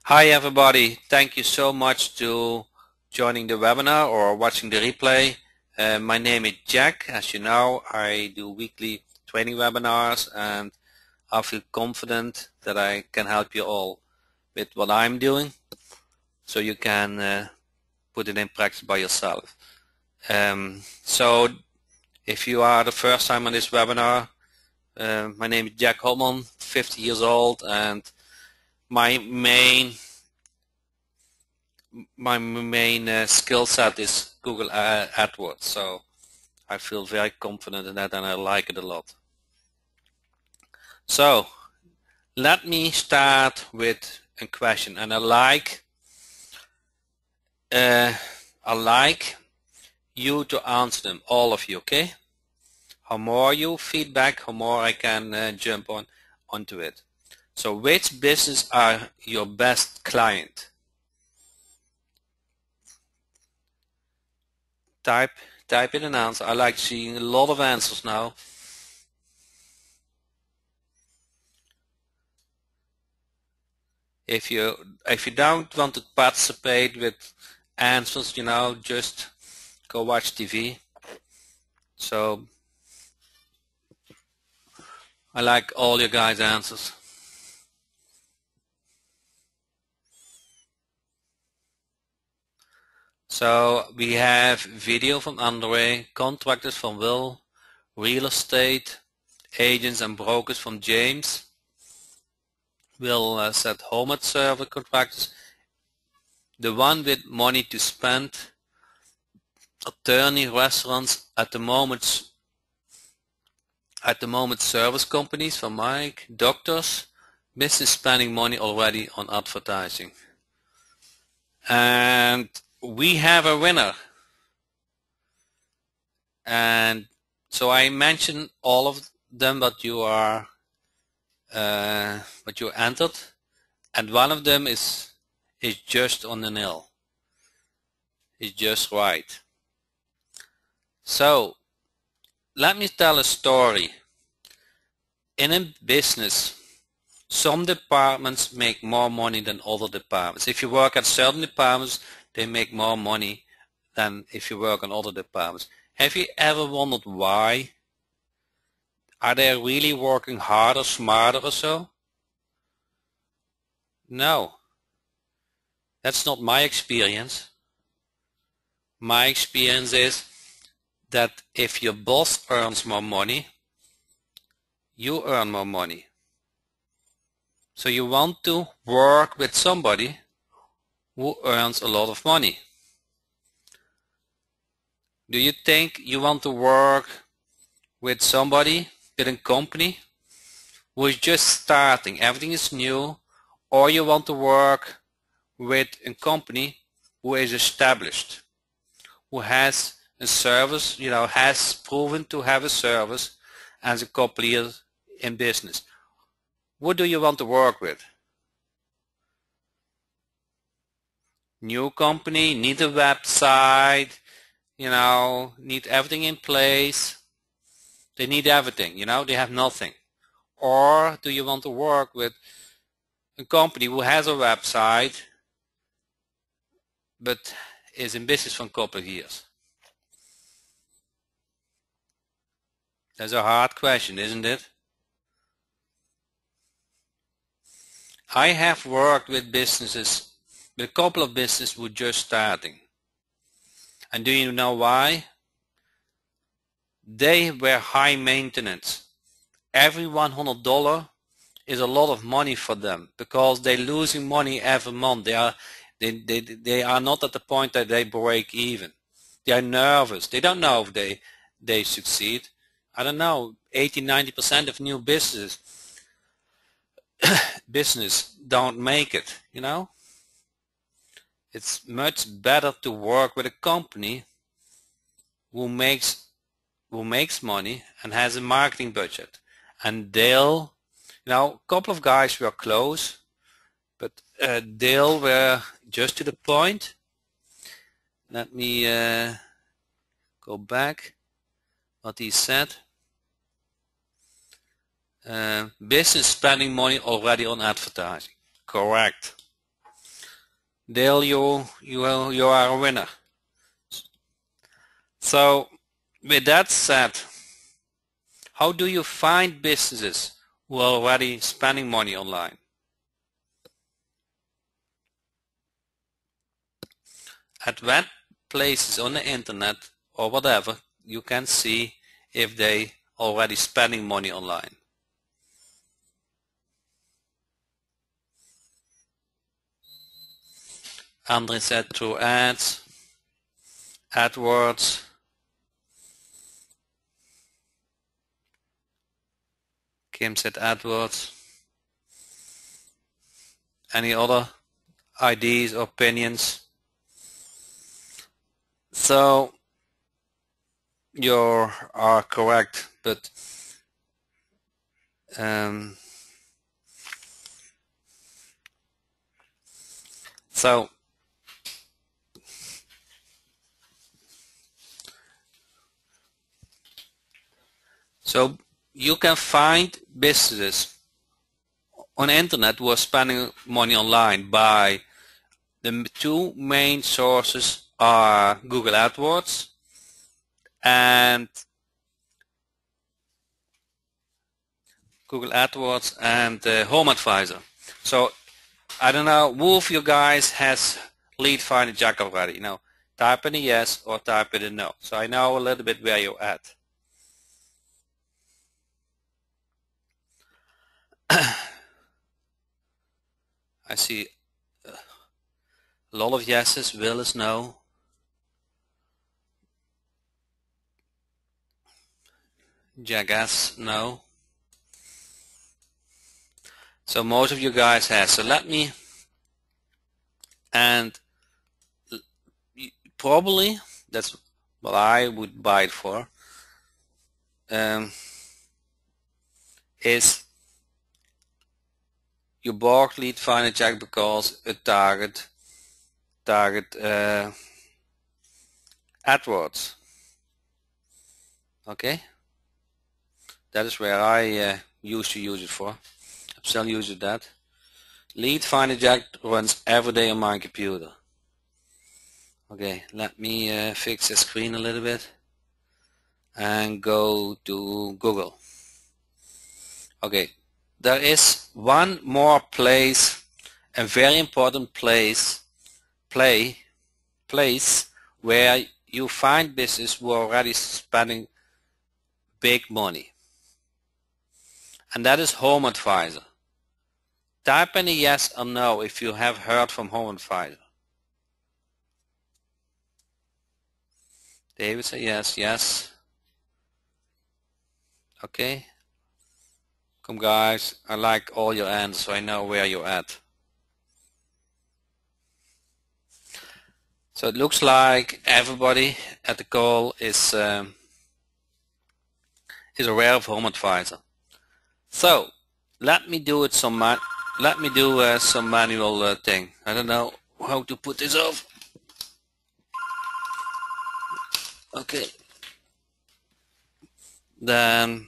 Hi everybody, thank you so much to joining the webinar or watching the replay. My name is Jack. As you know, I do weekly training webinars and I feel confident that I can help you all with what I'm doing so you can put it in practice by yourself. So if you are the first time on this webinar, my name is Jack Holman, 50 years old, and my main skill set is Google AdWords, so I feel very confident in that and I like it a lot. So let me start with a question, and I like you to answer them, all of you, okay? How more you feedback, how more I can jump onto it. So which business are your best client? Type in an answer. I like seeing a lot of answers now. If you don't want to participate with answers, just go watch TV. So I like all you guys' answers. So we have video from Andre, contractors from Will, real estate agents and brokers from James. Will said home at server contractors, the one with money to spend, attorney, restaurants, at the moment service companies from Mike, doctors, business spending money already on advertising. And we have a winner. And so I mentioned all of them that you are what you entered, and one of them is just on the nail. It's just right. So let me tell a story. In a business, some departments make more money than other departments. If you work at certain departments, they make more money than if you work on other departments. Have you ever wondered why? Are they really working harder, smarter or so? No. That's not my experience. My experience is that if your boss earns more money, you earn more money. So you want to work with somebody who earns a lot of money. Do you think you want to work with somebody, with a company who is just starting, everything is new, or you want to work with a company who is established, who has a service, has proven to have a service as a couple of years in business? What do you want to work with? New company, need a website, need everything in place. They need everything, they have nothing. Or do you want to work with a company who has a website but is in business for a couple of years? That's a hard question, isn't it? I have worked with businesses, with a couple of businesses who were just starting. And do you know why? They were high maintenance. Every $100 is a lot of money for them because they're losing money every month. They are not at the point that they break even. They are nervous. They don't know if they succeed. I don't know, 80-90% of new business don't make it, It's much better to work with a company who makes money and has a marketing budget. And they'll, a couple of guys were close, but they were just to the point. Let me go back what he said. Business spending money already on advertising. Correct. there you are a winner. So with that said, how do you find businesses who are already spending money online? At web places on the internet or whatever, you can see if they already spending money online. Andre said through ads, AdWords. Kim said AdWords. Any other ideas or opinions? So you are correct, but so you can find businesses on the internet who are spending money online by the two main sources are Google AdWords and Home Advisor. So I don't know who of you guys has Lead Finder Jack already. Type in a yes or type in a no. So I know a little bit where you're at. I see a lot of yeses. Will is no. Jackass, no. So most of you guys have. So let me, and probably that's what I would buy it for, is you bought Lead Finder Jack because it target AdWords. Okay, that is where I used to use it for. I'm still using that. Lead Finder Jack runs every day on my computer. Okay, let me fix the screen a little bit and go to Google. Okay, there is one more place, a very important place where you find business who are already spending big money, and that is Home Advisor. Type in a yes or no if you have heard from Home Advisor. David say yes, yes. Okay. Come guys, I like all your answers so I know where you're at. So it looks like everybody at the call is aware of Home Advisor. So let me do some manual thing. I don't know how to put this off. Okay. Then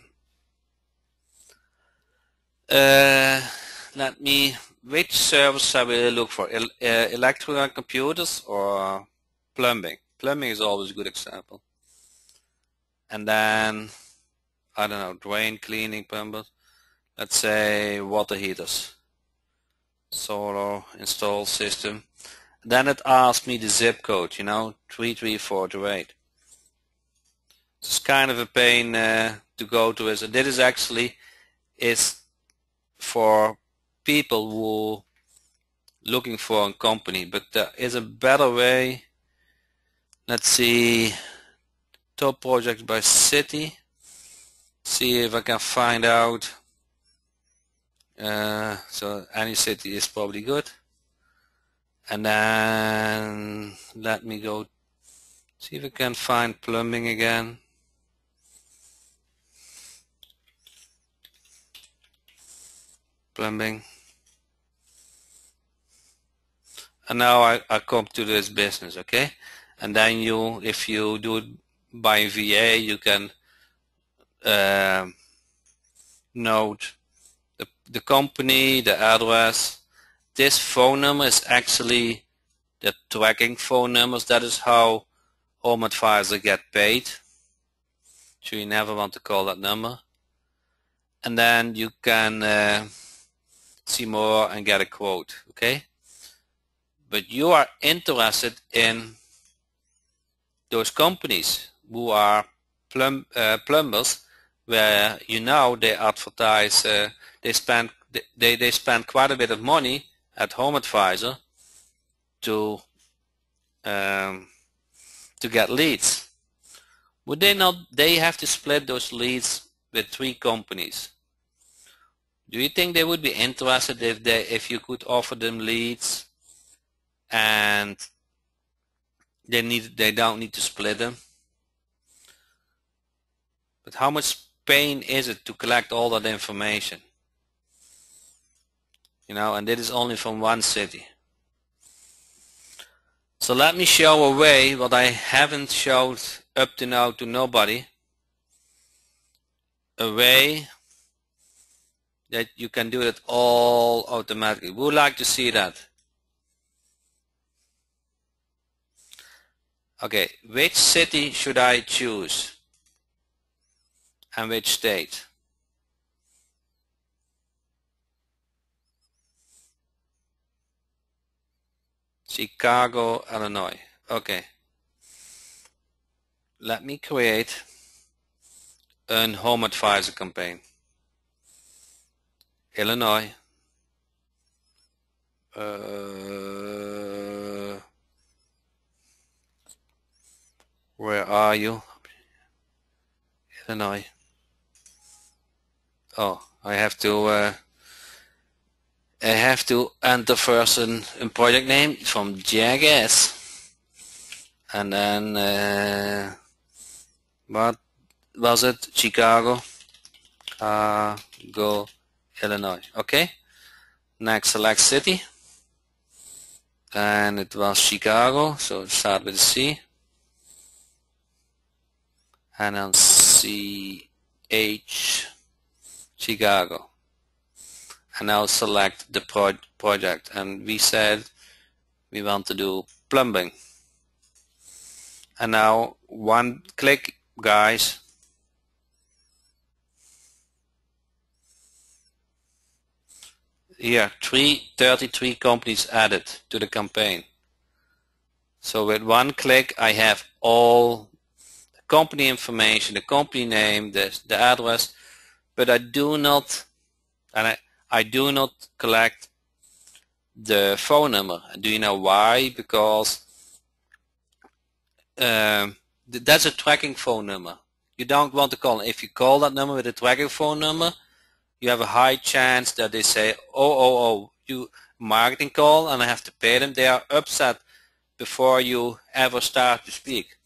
which service I will look for? Electrical computers or plumbing? Plumbing is always a good example. And then, I don't know, drain cleaning plumbers. Let's say water heaters. Solar install system. Then it asks me the zip code, 33428. It's kind of a pain to go to it. So this is actually for people who looking for a company, but there is a better way. Let's see, top projects by city. See if I can find out. So any city is probably good. And then let me go see if I can find plumbing again. Plumbing. And now I come to this business, okay? And then if you do it by VA, you can note the company, the address. This phone number is actually the tracking phone numbers. That is how HomeAdvisor get paid. So you never want to call that number. And then you can see more and get a quote, okay? But you are interested in those companies who are plumbers, where you know they advertise, they spend quite a bit of money at HomeAdvisor to get leads. Would they not? They have to split those leads with 3 companies. Do you think they would be interested if you could offer them leads and they don't need to split them? But how much pain is it to collect all that information? You know, and this is only from one city. So let me show a way what I haven't showed up to now to nobody. A way that you can do it all automatically. We would like to see that. Okay, which city should I choose? And which state? Chicago, Illinois. Okay. Let me create a HomeAdvisor campaign. Illinois. Where are you? Illinois. Oh, I have to enter first a project name from Jackass, and then what was it? Chicago, go Illinois. Okay. Next, select city, and it was Chicago, so start with a C, and then CH, Chicago. And now select the project, and we said we want to do plumbing. And now one click, guys. Here, 33 companies added to the campaign. So with one click I have all the company information, the company name, the address, but I do not, and I do not collect the phone number. Do you know why? Because that's a tracking phone number. You don't want to call. If you call that number with a tracking phone number, you have a high chance that they say, oh, you marketing call and I have to pay them. They are upset before you ever start to speak.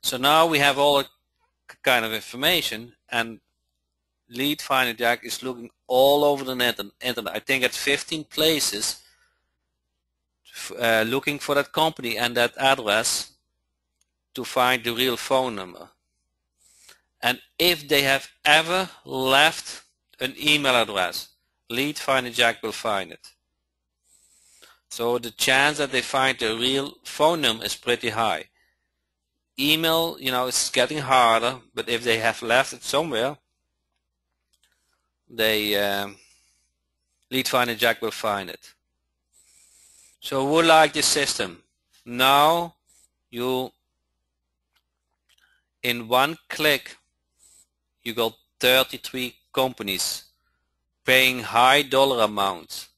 So now we have all kind of information, and Lead Finder Jack is looking all over the internet. I think at 15 places looking for that company and that address to find the real phone number. And if they have ever left an email address, Lead Finder Jack will find it. So the chance that they find the real phone number is pretty high. Email, you know, it's getting harder, but if they have left it somewhere, Lead Finder Jack will find it. So who like this system? Now you, in one click, you got 33 companies paying high dollar amounts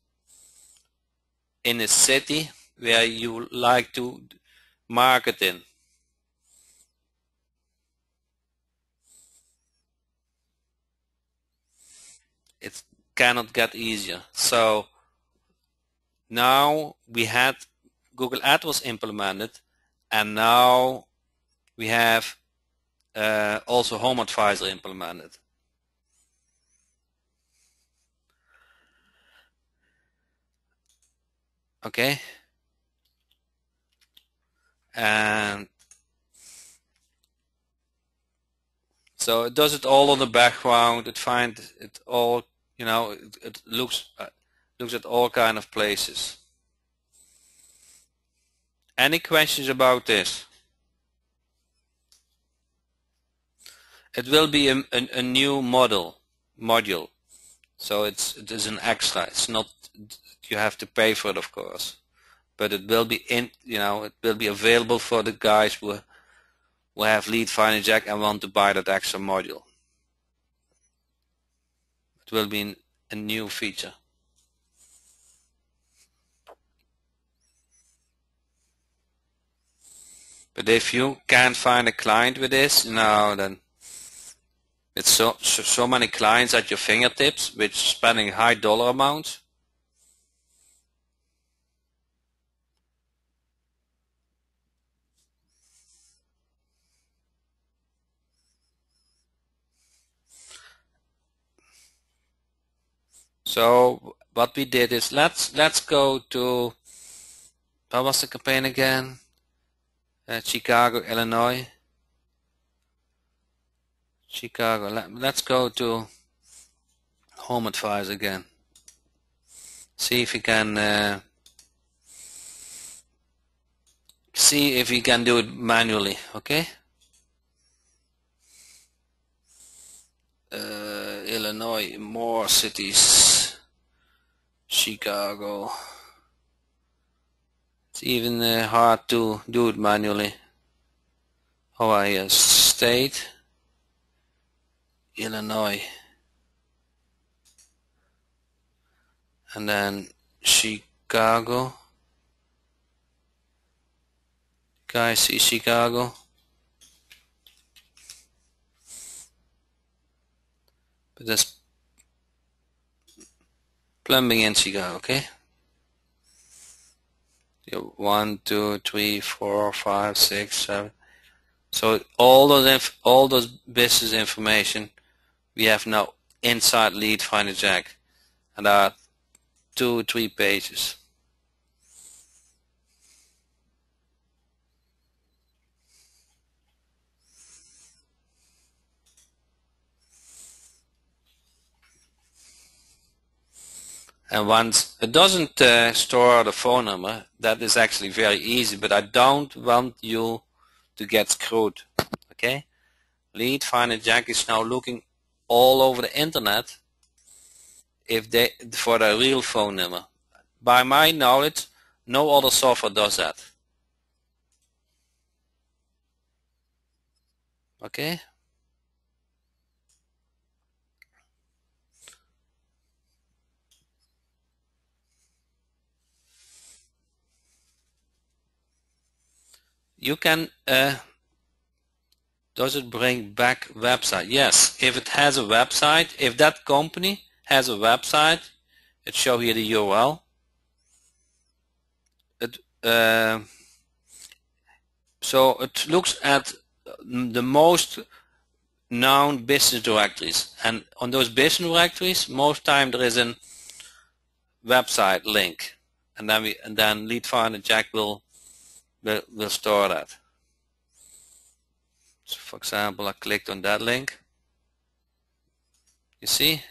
in a city where you like to market in. It cannot get easier. So now we had Google AdWords implemented, and now we have also HomeAdvisor implemented. Okay, and so it does it all on the background. It finds it all, you know, it looks at all kind of places. Any questions about this? It will be a new module. So it is an extra. It's not, you have to pay for it, of course, but it will be it will be available for the guys who have Lead Finder Jack and want to buy that extra module. It will be a new feature. But if you can't find a client with this, then it's so many clients at your fingertips, which spending high dollar amounts. So what we did is let's go to, what was the campaign again? Chicago, Illinois. Chicago. Let's go to Home Advisor again. See if we can do it manually. Okay. Illinois, more cities. Chicago. It's even hard to do it manually. Ohio State, Illinois, and then Chicago. Guys, see Chicago. But that's plumbing in Chicago, okay? 1, 2, 3, 4, 5, 6, 7. So all those business information we have now inside Lead Finder Jack, and there are 2 or 3 pages. And once it doesn't store the phone number, that is actually very easy, but I don't want you to get screwed. Okay? Lead Finder Jack is now looking all over the internet for the real phone number. By my knowledge, no other software does that. Okay? You can, does it bring back website? Yes, if it has a website, if that company has a website, it shows here the URL. So it looks at the most known business directories, and on those business directories, most time there is a website link, and then Lead Finder Jack will store that. So for example, I clicked on that link. You see?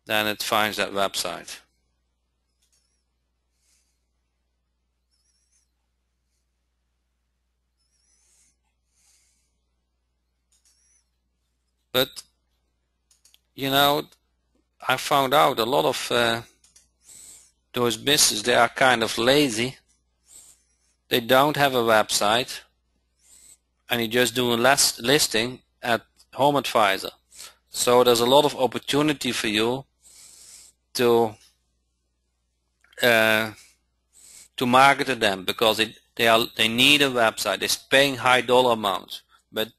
Then it finds that website. But I found out a lot of those businesses, they are kind of lazy. They don't have a website, and you just do a listing at Home Advisor. So there's a lot of opportunity for you to market to them, because they need a website. They're paying high dollar amounts, but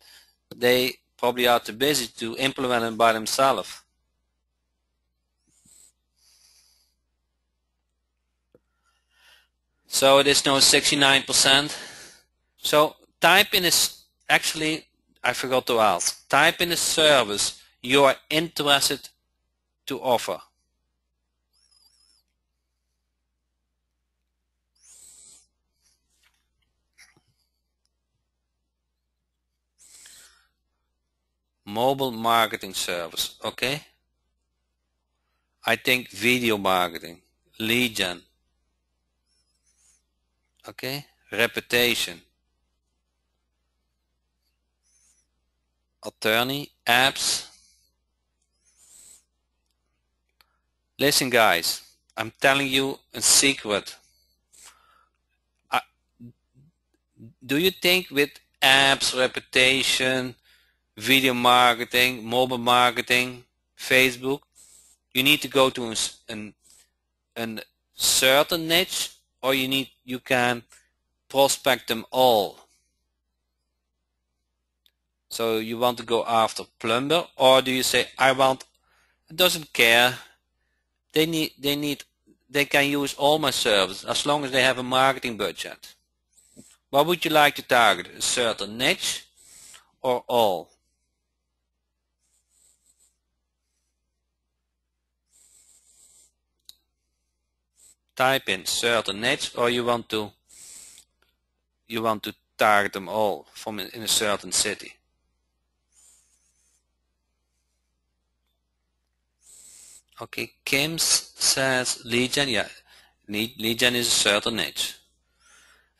they probably are too busy to implement it by themselves. So it is now 69%. So type in is actually, I forgot to ask, type in a service you are interested to offer. Mobile marketing service, okay? I think video marketing, lead gen. Okay, reputation, attorney, apps. Listen guys, I'm telling you a secret. Do you think with apps, reputation, video marketing, mobile marketing, Facebook, you need to go to a certain niche, or you can prospect them all? So you want to go after plumber, or do you say it doesn't care, they can use all my services as long as they have a marketing budget? What would you like to target? A certain niche or all? Type in certain niche, or you want to target them all from in a certain city. Okay, Kim says lead gen. Yeah, lead gen is a certain niche.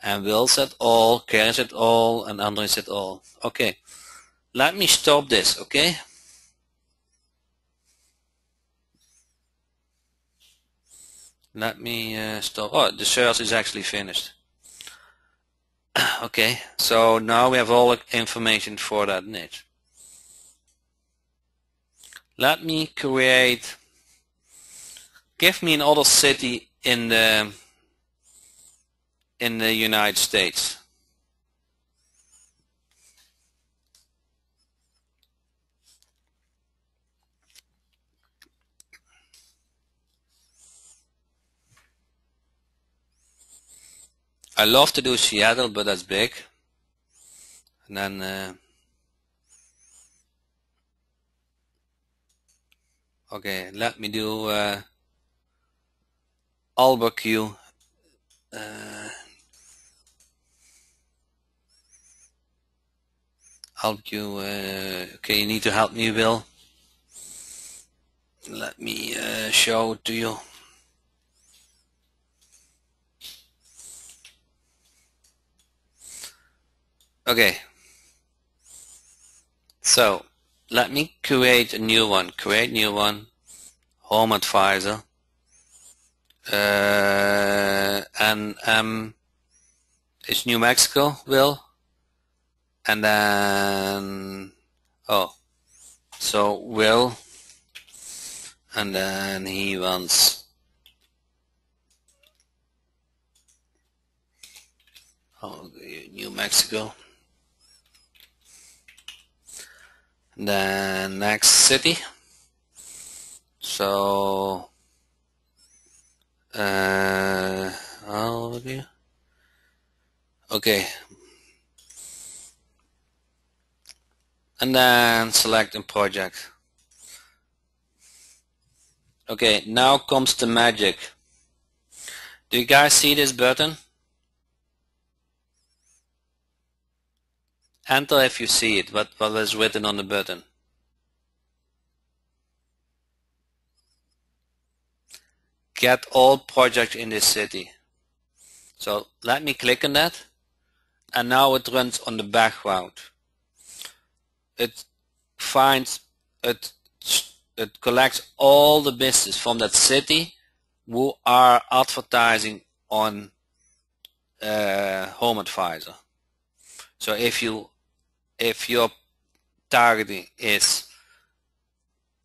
And Will said all, Karen said all, and Andre said all. Okay, let me stop this, okay? Let me stop. Oh, the search is actually finished. Okay, so now we have all the information for that niche. Let me give me another city in the United States. I love to do Seattle, but that's big. And then okay, let me do Albuquerque. Okay, you need to help me, Will. Let me show it to you. Okay, so let me create a new one. Create new one. Home Advisor. And it's New Mexico, Will. And then so Will, and then he wants New Mexico. And then next city. So okay, and then select a project. Okay, now comes the magic. Do you guys see this button? Enter if you see it. What is written on the button? Get all projects in this city. So let me click on that, and now it runs on the background. It collects all the business from that city who are advertising on Home Advisor. So if your targeting is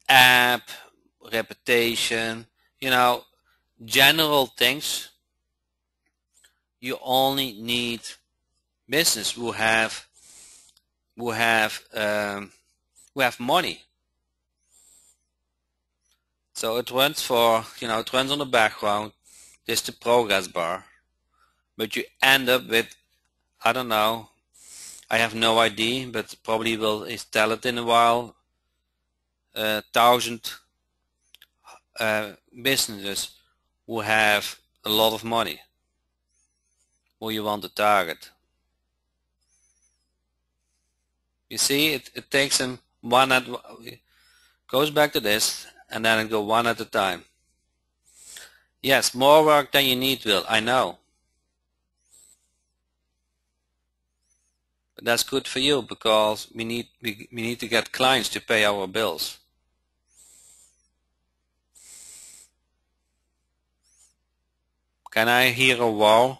app, reputation, general things, you only need business who have money. So it runs it runs on the background. This is the progress bar, but you end up with, I don't know, I have no idea, but probably will tell it in a while, 1,000 businesses who have a lot of money, who you want to target. You see, it takes them goes back to this, and then it goes one at a time. Yes, more work than you need, Will, I know. That's good for you because we need to get clients to pay our bills. Can I hear a wow?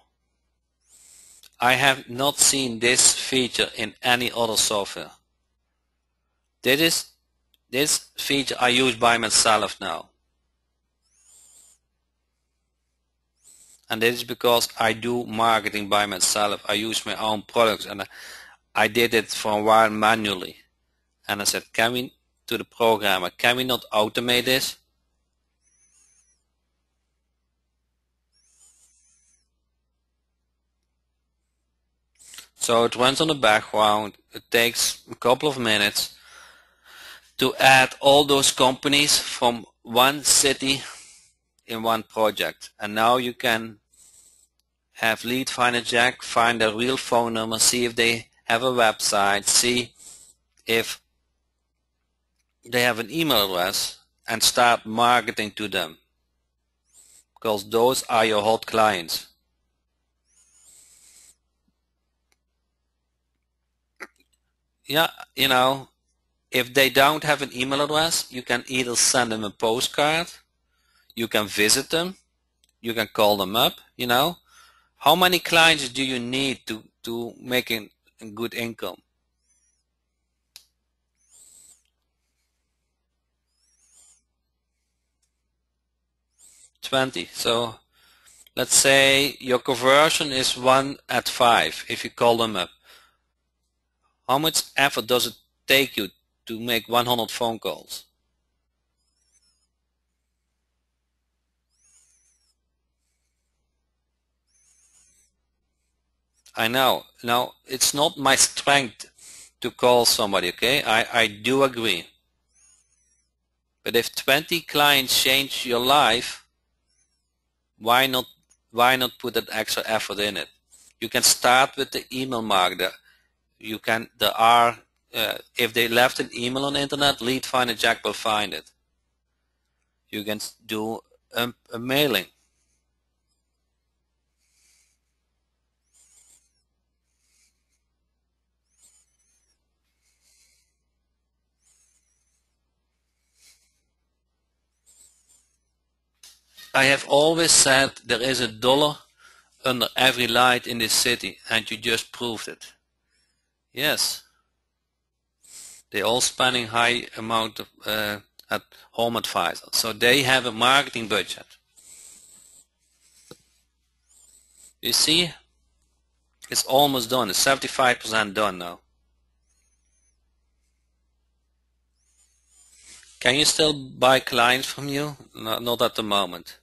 I have not seen this feature in any other software. This feature I use by myself now. And this is because I do marketing by myself. I use my own products, and I did it for a while manually. And I said, to the programmer, can we not automate this? So it runs on the background. It takes a couple of minutes to add all those companies from one city in one project. And now you can have Lead Finder Jack find their real phone number, see if they have a website, see if they have an email address, and start marketing to them, because those are your hot clients. Yeah, you know, if they don't have an email address, you can either send them a postcard, you can visit them, you can call them up, you know. How many clients do you need to make a good income? 20. So let's say your conversion is 1 at 5 if you call them up. How much effort does it take you to make 100 phone calls? I know. Now, it's not my strength to call somebody, okay? I do agree. But if 20 clients change your life, why not put that extra effort in it? You can start with the email marketer. You can, if they left an email on the internet, Lead Finder Jack will find it. You can do a mailing. I have always said there is $1 under every light in this city, and you just proved it. Yes. They're all spending high amount of, at Home Advisor. So they have a marketing budget. You see, it's almost done. It's 75% done now. Can you still buy clients from you? No, not at the moment.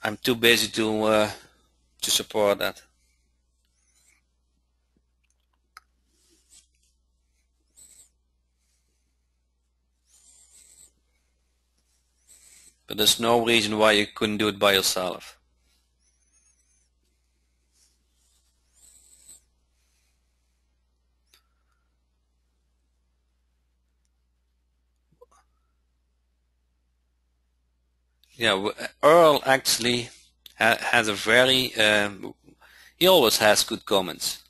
I'm too busy to support that. But there's no reason why you couldn't do it by yourself. Yeah, Earl actually has a very, he always has good comments.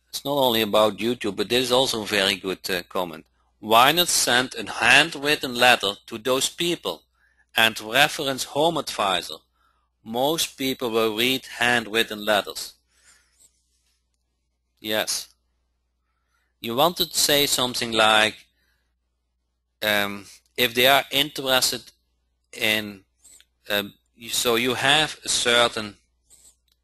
It's not only about YouTube, but this is also a very good comment. Why not send a handwritten letter to those people and reference Home Advisor? Most people will read handwritten letters. Yes. You want to say something like, if they are interested in, so you have a certain,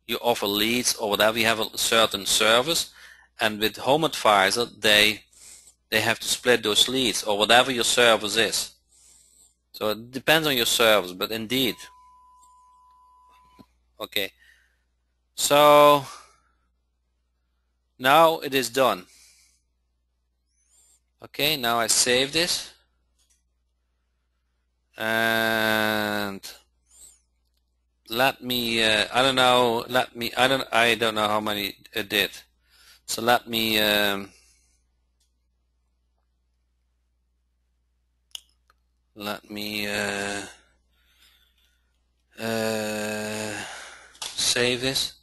you offer leads or whatever, you have a certain service, and with Home Advisor they have to split those leads or whatever your service is. So it depends on your service, but indeed. Okay, so now it is done. Okay, now I save this, and let me I don't know, I don't know how many it did, so let me save this.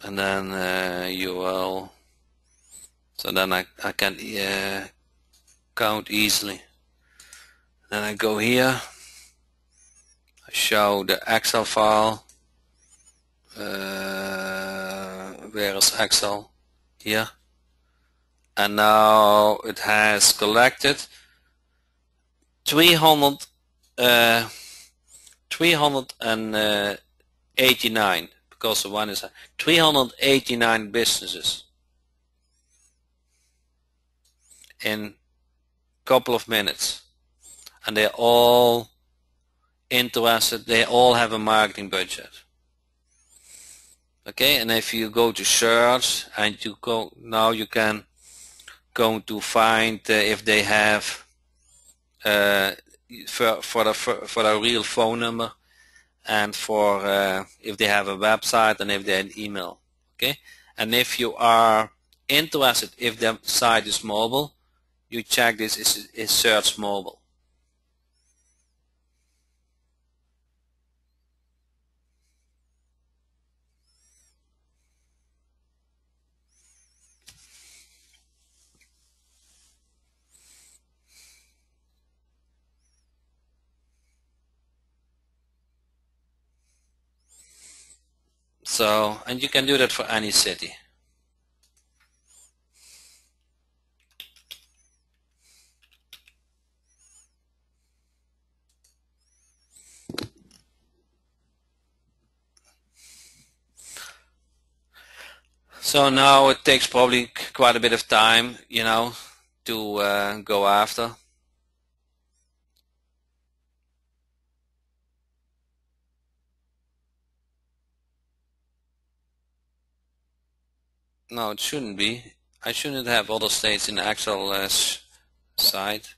and then you will, so then I can count easily. Then I go here, I show the Excel file. Where is Excel? Here. And now it has collected 389, because the one is 389 businesses in a couple of minutes, and they're all interested, they all have a marketing budget. Okay, and if you go to search and you go, now you can go to find if they have for the real phone number, and for if they have a website, and if they have an email. Okay, and if you are interested if the site is mobile, you check this is search mobile. So, and you can do that for any city. So now it takes probably quite a bit of time, you know, to go after. No, it shouldn't be. I shouldn't have other states in the Excel site.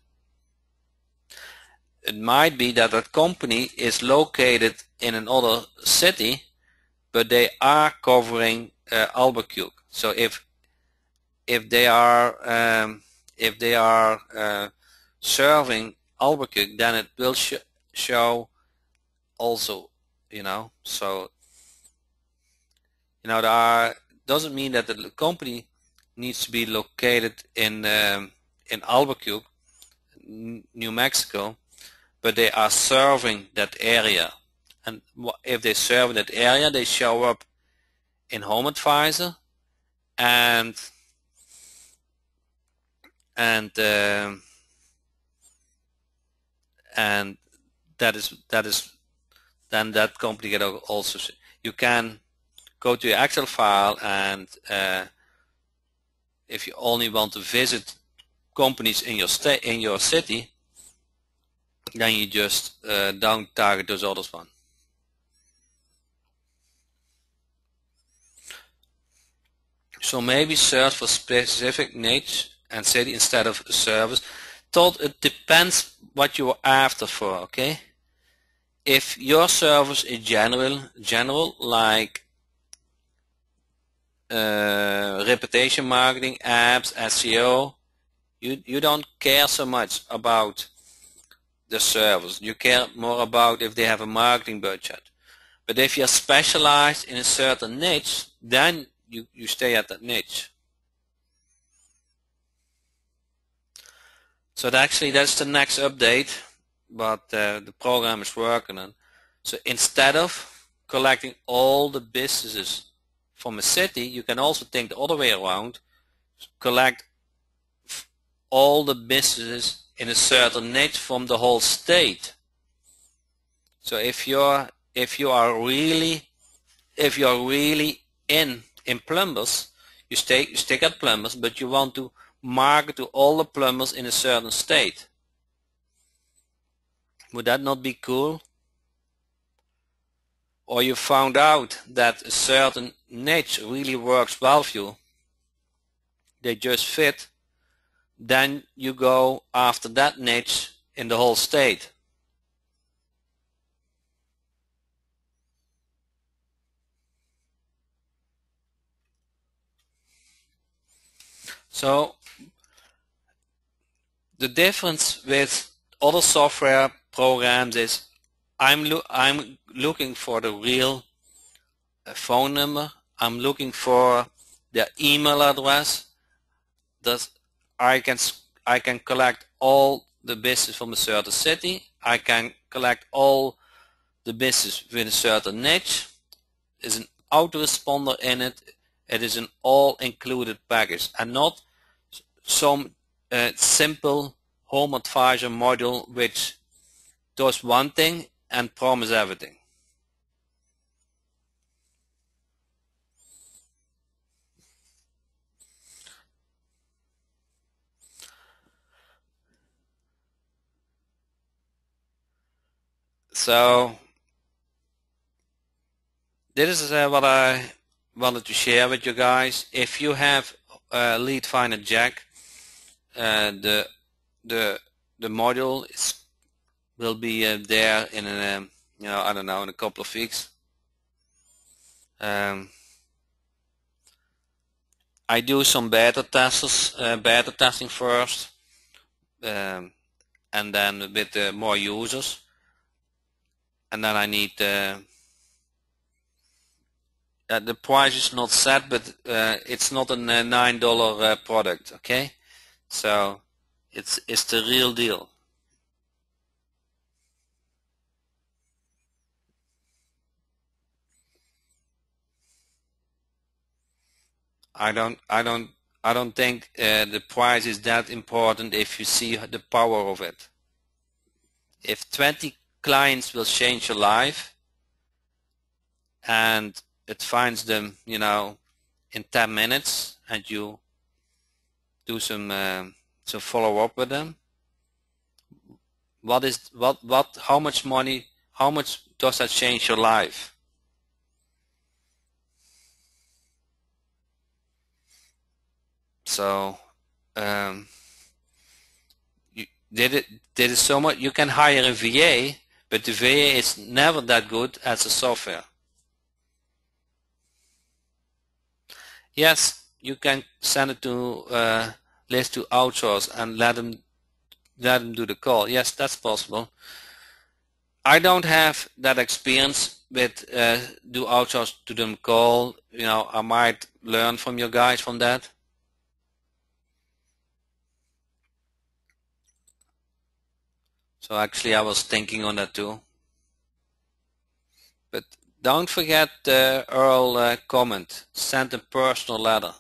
It might be that that company is located in another city, but they are covering Albuquerque. So if they are serving Albuquerque, then it will show also, you know. So, you know, there are, doesn't mean that the company needs to be located in Albuquerque, New Mexico, but they are serving that area. And if they serve that area, they show up in Home Advisor, and that is then that company can also, you can go to your Excel file, and if you only want to visit companies in your state, in your city, then you just down target those others one. So maybe search for specific niche and city instead of service. It depends what you are after for. Okay, if your service is general like reputation marketing, apps, SEO, you don't care so much about the service. You care more about if they have a marketing budget. But if you're specialized in a certain niche, then you stay at that niche. So actually that's the next update, but the program is working on. So instead of collecting all the businesses from a city, you can also think the other way around, collect all the businesses in a certain niche from the whole state. So if you are really in plumbers, you stick at plumbers, but you want to market to all the plumbers in a certain state. Would that not be cool? Or you found out that a certain niche really works well for you, they just fit, then you go after that niche in the whole state. So the difference with other software programs is I'm looking for the real phone number I'm looking for their email address. Thus, I can collect all the business from a certain city. I can collect all the business with a certain niche. There's an autoresponder in it. It is an all-included package and not some simple home advisor module which does one thing and promise everything. So this is what I wanted to share with you guys. If you have Lead Finder Jack, the module will be there in I don't know, in a couple of weeks. I do some beta testing first, and then with more users, and then I need the price is not set, but it's not a $9 product. Okay, so it's the real deal. I don't think the price is that important if you see the power of it. If 20 clients will change your life and it finds them, in 10 minutes, and you do some follow up with them, how much money, how much does that change your life? So there is so much. You can hire a VA, but the VA is never that good as a software. Yes, you can send it to list to outsource and let them do the call. Yes, that's possible. I don't have that experience with do outsource to them call. I might learn from you guys from that. So actually I was thinking on that too. But don't forget the Earl comment. Send a personal letter.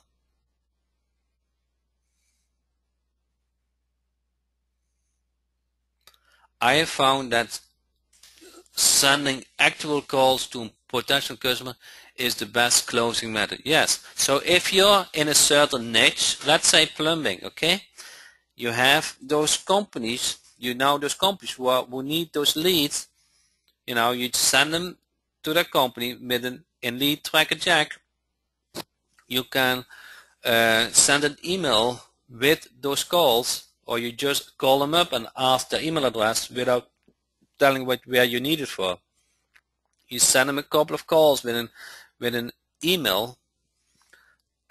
I have found that sending actual calls to a potential customer is the best closing method. Yes. So if you're in a certain niche, let's say plumbing, okay? You have those companies, those companies who need those leads, you send them to the company with in Lead Tracker Jack. You can send an email with those calls, or you just call them up and ask their email address without telling where you need it for. You send them a couple of calls with an email,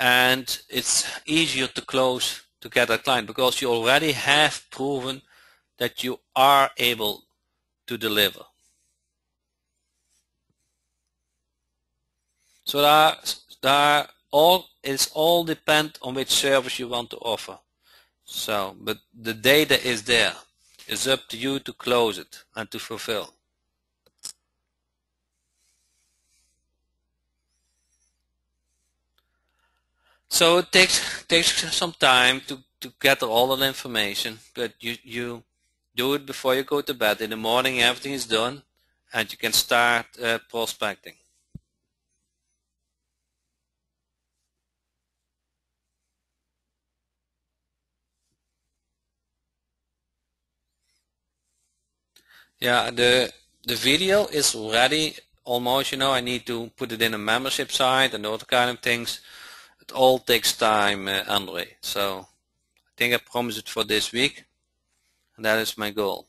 and it's easier to close to get a client because you already have proven that you are able to deliver. So it's all depend on which service you want to offer. So, but the data is there. It's up to you to close it and to fulfill. So it takes some time to gather all of the information, but you do it before you go to bed. In the morning everything is done and you can start prospecting. Yeah, the video is ready almost. I need to put it in a membership site and all the kind of things. It all takes time, Andre. So I think I promised it for this week, and that is my goal.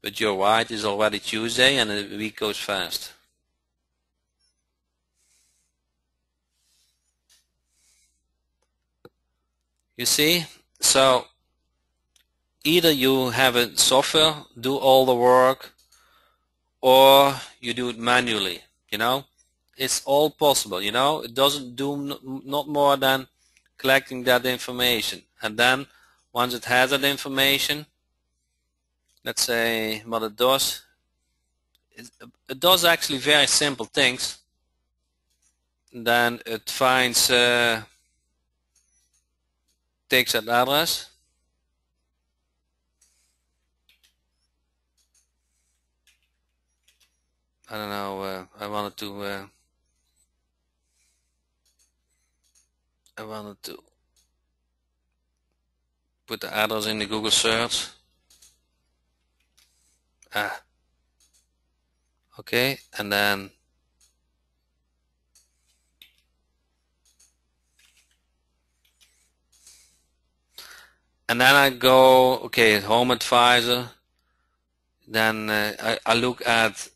But you're right, it's already Tuesday and the week goes fast. You see? So either you have a software do all the work, or you do it manually. You know, it's all possible. You know, it doesn't do not more than collecting that information, and then once it has that information, let's say what it does, it does actually very simple things. Then it finds takes that address, I don't know, I wanted to put the address in the Google search. Okay, and then I go, okay, Home Advisor. Then I look at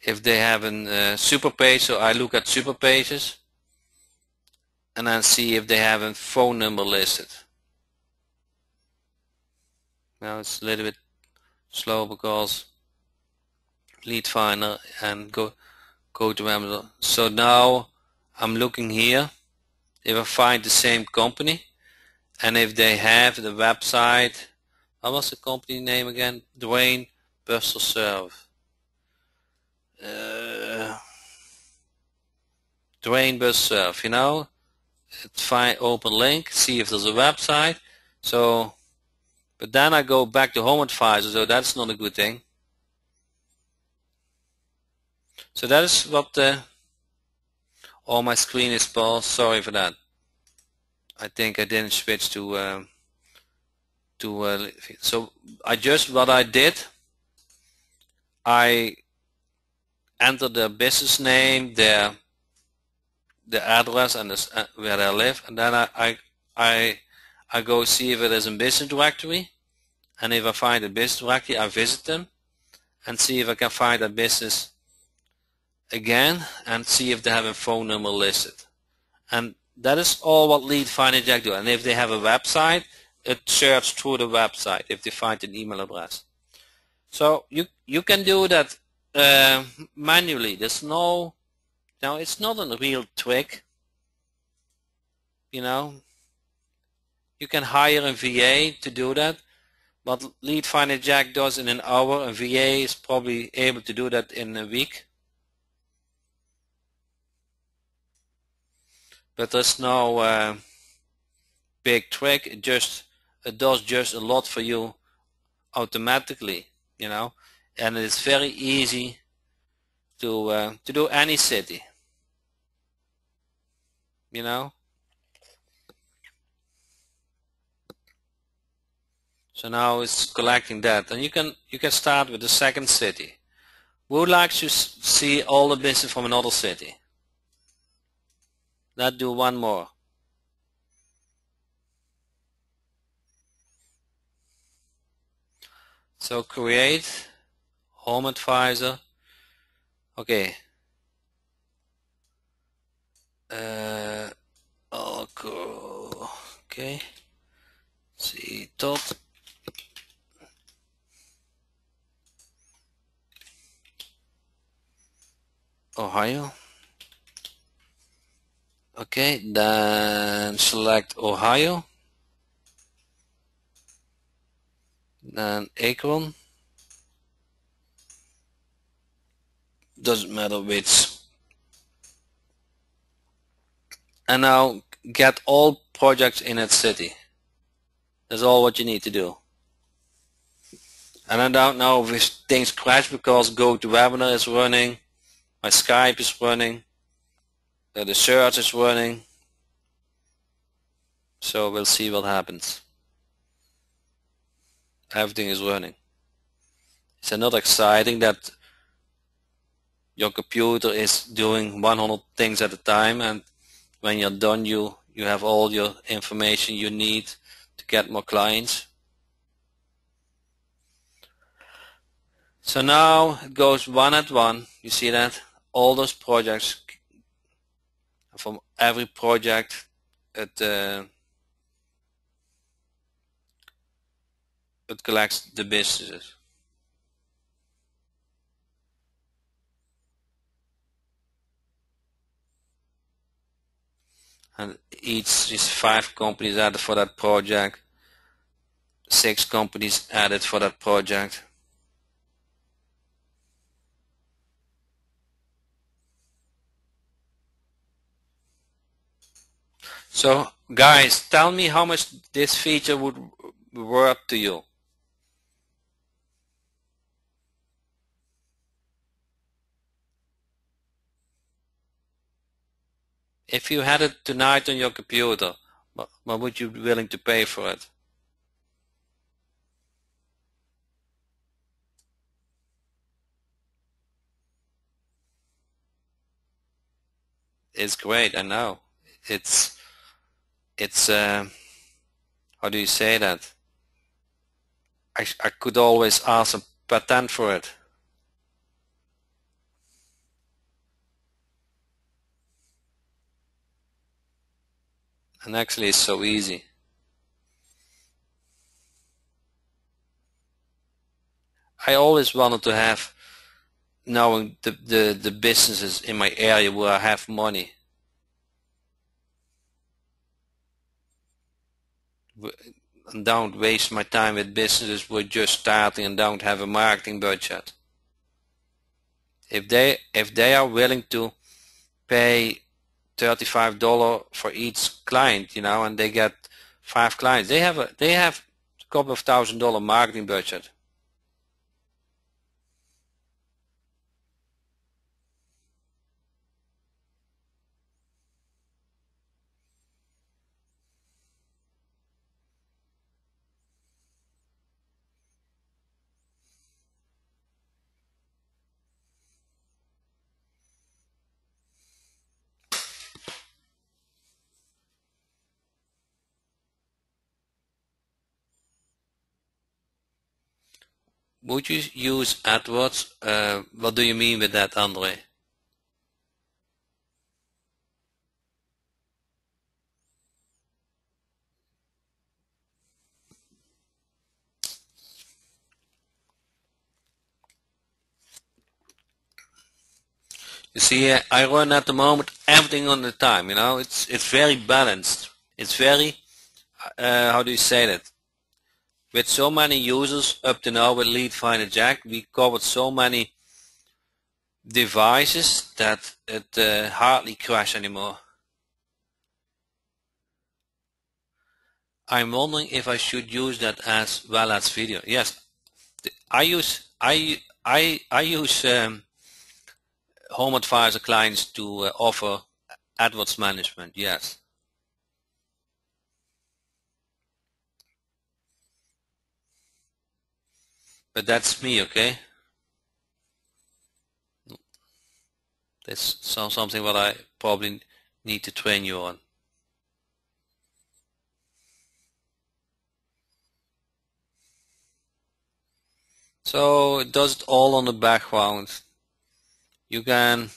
if they have a super page, so I look at super pages and then see if they have a phone number listed. Now it's a little bit slow because Lead Finder and go to Amazon. So now I'm looking here if I find the same company, and if they have the website. What was the company name again? Dwayne Buster Serve. Dwayne Buster Serve, you know, find open link, see if there's a website. So, but then I go back to Home Advisor, so that's not a good thing. So that is what all my screen is paused. Sorry for that. I think I didn't switch to so what I did, I entered the business name, the address, and where they live, and then I go see if it is in business directory, and if I find a business directory, I visit them and see if I can find a business again and see if they have a phone number listed. And that is all what Lead Finder Jack do. And if they have a website, it searches through the website if they find an email address. So you can do that manually. There's no, now it's not a real trick. You know, you can hire a VA to do that. What Lead Finder Jack does in an hour, a VA is probably able to do that in a week. But there's no big trick. It does just a lot for you automatically, you know, and it's very easy to do any city, you know. So now it's collecting that, and you can start with the second city. We would like to see all the business from another city. Let's do one more. So create Home Advisor. Okay. Okay. See dot. Ohio. Okay, then select Ohio. Then Akron. Doesn't matter which. And now get all projects in that city. That's all what you need to do. And I don't know if things crash because GoToWebinar is running, my Skype is running, the search is running. So we'll see what happens. Everything is running. It's not exciting that your computer is doing 100 things at a time, and when you're done you have all your information you need to get more clients. So now it goes one at one. You see that? All those projects, from every project it collects the businesses. and each is 5 companies added for that project, 6 companies added for that project. So guys, tell me how much this feature would be worth to you. If you had it tonight on your computer, what would you be willing to pay for it? It's great, I know. It's how do you say that? I could always ask a patent for it. And actually it's so easy. I always wanted to have, knowing the businesses in my area where I have money. And don't waste my time with businesses who are just starting and don't have a marketing budget. If they are willing to pay $35 for each client, you know, and they get 5 clients, they have a couple of $1,000 marketing budget. Would you use AdWords? What do you mean with that, Andre? You see, I run at the moment everything on the time, you know, it's very balanced. It's very, how do you say that? With so many users up to now with Lead Finder Jack, we covered so many devices that it hardly crashes anymore. I'm wondering if I should use that as well as video. Yes, I use Home Advisor clients to offer AdWords management. Yes. But that's me, okay? That's something what I probably need to train you on. So it does it all on the background. You can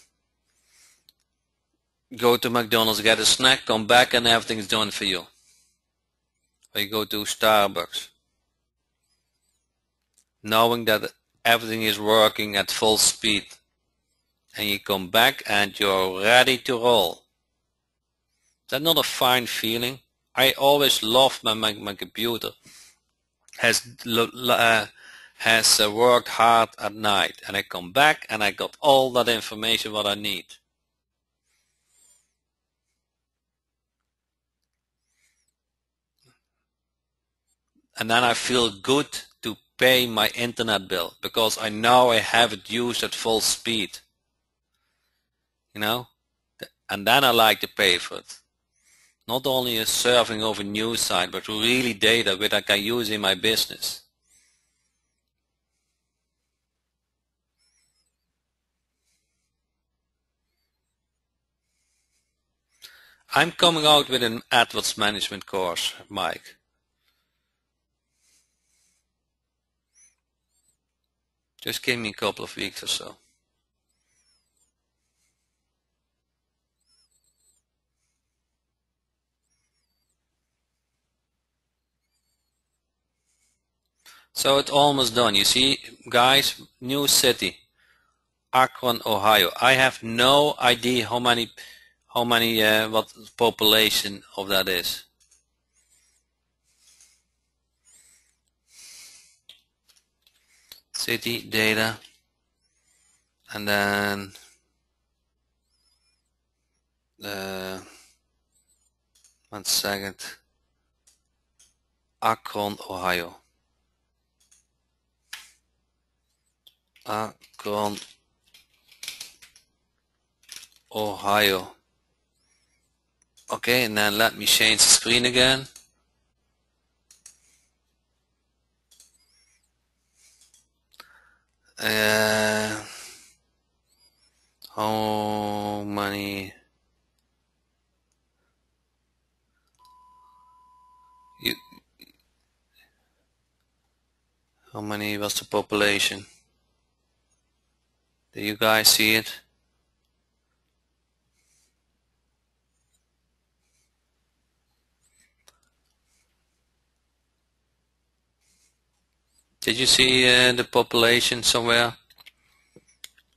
go to McDonald's, get a snack, come back, and everything's done for you. Or you go to Starbucks, knowing that everything is working at full speed, and you come back and you're ready to roll. That's not a fine feeling. I always loved my computer has worked hard at night, and I come back and I got all that information what I need. And then I feel good to pay my internet bill because I know I have it used at full speed, you know, and then I like to pay for it. Not only a surfing over news site, but really data which I can use in my business. I'm coming out with an AdWords management course, Mike. Just give me a couple of weeks or so. So it's almost done. You see, guys, new city, Akron, Ohio. I have no idea how many how many, what population of that is. City data, and then one second, Akron, Ohio. Akron, Ohio. Okay, and then let me change the screen again. How many how many was the population? Do you guys see it? Did you see the population somewhere?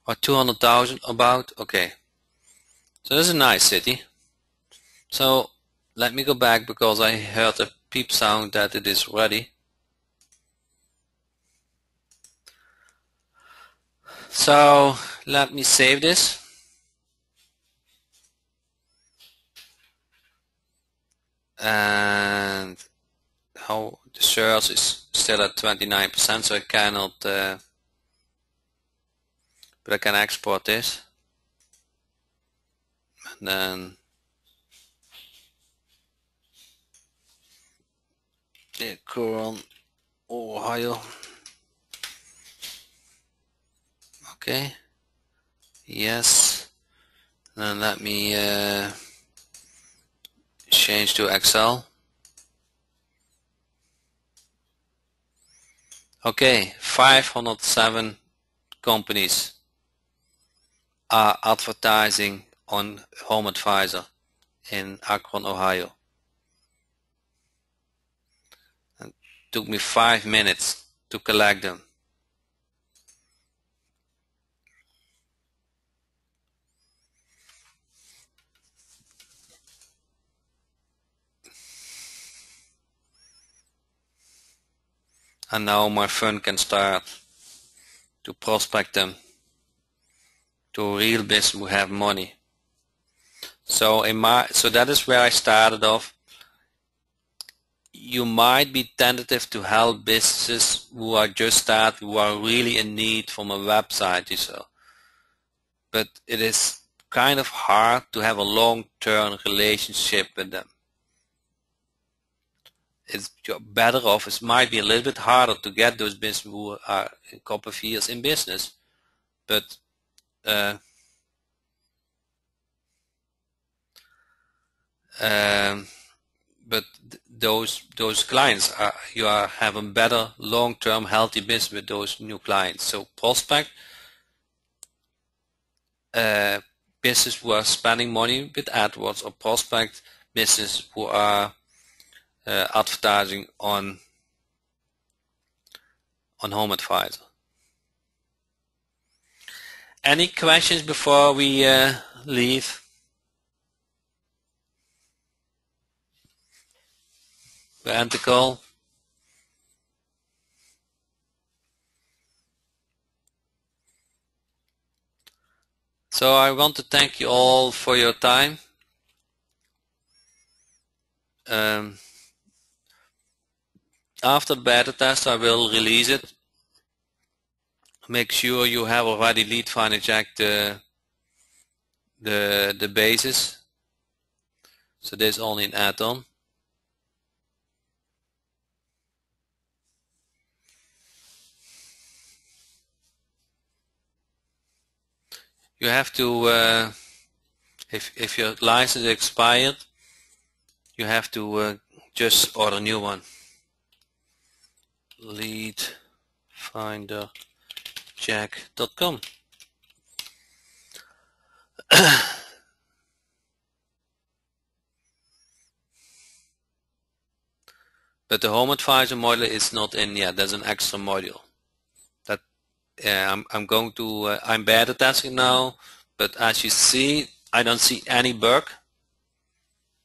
Or 200,000 about? Okay. So this is a nice city. So let me go back because I heard a beep sound that it is ready. So let me save this. And how the search is still at 29%, so I cannot, but I can export this. And then Akron, Ohio. Okay. Yes. And let me change to Excel. Okay, 507 companies are advertising on Home Advisor in Akron, Ohio. It took me 5 minutes to collect them. And now my fun can start to prospect them to real business who have money. So that is where I started off. You might be tentative to help businesses who are just starting, who are really in need from a website, but it is kind of hard to have a long-term relationship with them. You're better off. It might be a little bit harder to get those businesses who are a couple of years in business, but those clients you are having better long-term healthy business with those new clients. So prospect business who are spending money with AdWords, or prospect business who are advertising on Home Advisor. Any questions before we leave? The end the call. So I want to thank you all for your time. After the beta test, I will release it. Make sure you have already Lead Finder checked the basis. So this is only an add-on. You have to, if your license expired, you have to just order a new one. Leadfinderjack.com. But the Home Advisor module is not in yet. There's an extra module. That I'm going to. I'm beta testing now, but as you see, I don't see any bug,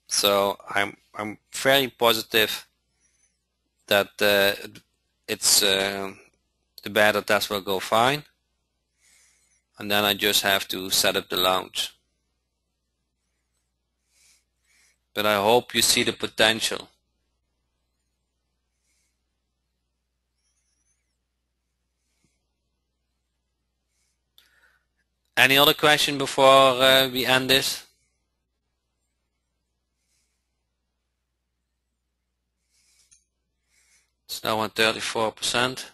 so I'm very positive that it's the beta test will go fine, and then I just have to set up the launch. But I hope you see the potential. Any other question before we end this? It's now on 34%.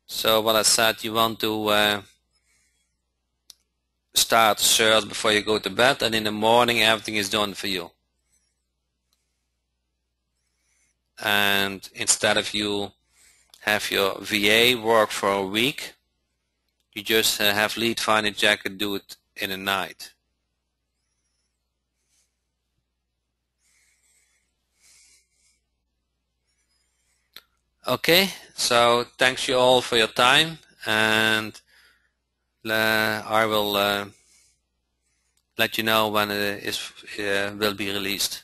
So what I said, you want to start search before you go to bed, and in the morning everything is done for you. And instead of you have your VA work for a week, you just have Lead Finder Jack do it in a night. Okay, so thanks you all for your time, and I will let you know when it will be released.